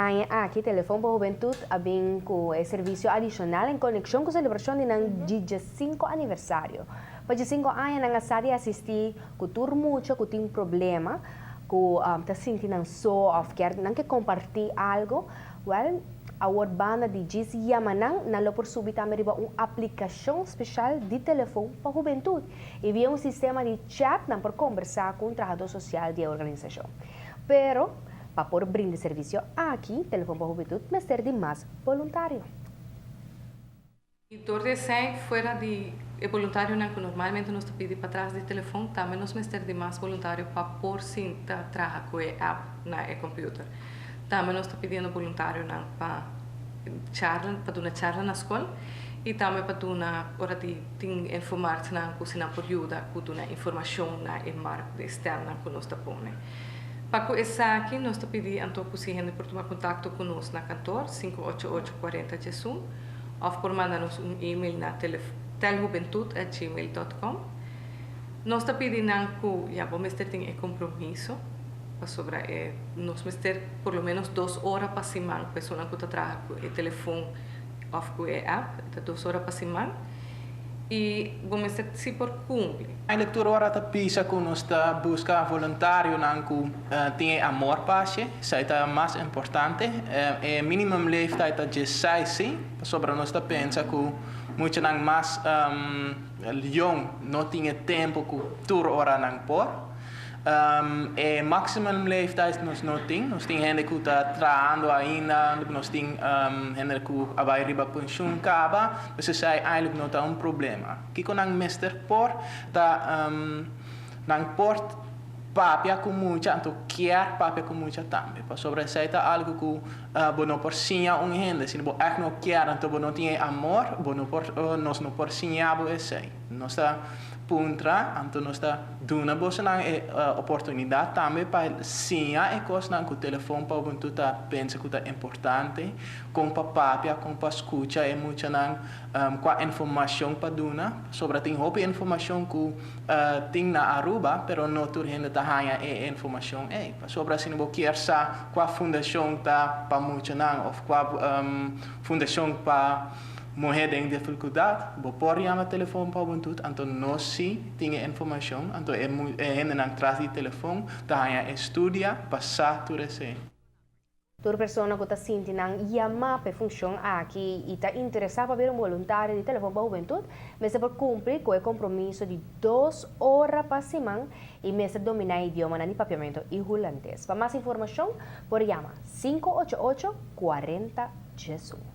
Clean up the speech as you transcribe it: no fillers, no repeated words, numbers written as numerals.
año aquí Teléfono para Juventud abing com serviço adicional em conexão com a celebração do 15 aniversário. Para 5 anos na sala assistir com turno muito, com tem problema, com tá sentindo só, ou quer não quer compartilhar algo, well, a banda de diz Yamanang na por subitamente uma aplicação especial de telefone para a juventude e via um sistema de chat para conversar com o trabalhador social da organização. Pero para poder brindar serviço aqui, Telefone para a Juventude, mas ter de mais voluntário. E torre sai fora de voluntário que normalmente nós pedimos para trás de telefone, também nós ter de mais voluntário para pôr sim trabalhar com a app na computer. Também nós pedindo voluntário para charla, para uma charla na escola e também para uma hora de informar na cozinha por ajuda com uma informação na marca externa que nós põe. Para essa aqui, nós pedimos a gente por tomar contato conosco na cantor 588-40-Jesus ou por mandar-nos e-mail na teljuventud@gmail.com. Nós pedimos que vamos ter compromisso sobre nós ter por lo menos 2 horas para semana, pessoa que trabalha com o telefone ou com a app, 2 horas para semana. E vamos ter se por cumprir. A leitura ora ta pisa que nós está busca voluntário nanku tem amor passe, isso é mais importante. É minimum leeftijd dat je sai sim, sobre nós está pensa que muito nang mais jong não tinha tempo que tur ora nang por. É maximum leeftijd nós não tem, nós tem gente que está trabalhando ainda, nós tem gente que vai riba pensioen acaba, mas isso eigenlijk não tá problema. Que com ang mister por tá nang port papia com muita, então quer papia com muita também. Para sobre isso tá algo que bono por sinha gente, se não é não quer, então bono tem amor, bono por nós não por sinha bo esse. Nós tá puntra, então nós está dando uma oportunidade também para sim a coisa que o telefone para o tá pensa que é importante, com papapia, com para escuta é muito não com a informação para dona sobre tem roupa informação que tem na Aruba, pero não tudo ainda tá ganha é informação sobre assim não quer sa com a fundação tá para muito não ou com a fundação para mulher em dificuldade, vou pôr o telefone para o Ubuntu, então nós sim temos informação, então é ainda não traz de telefone, tá estudia, passar tudo isso. Toda pessoa que está sentindo chamar para função aqui e está interessada para ver um voluntário de telefone para a juventude, mas para cumprir com o compromisso de 2 horas para semana e mesmo dominar o idioma no papiamento e holandês. Para mais informação, por chamar 588-40-Jesus.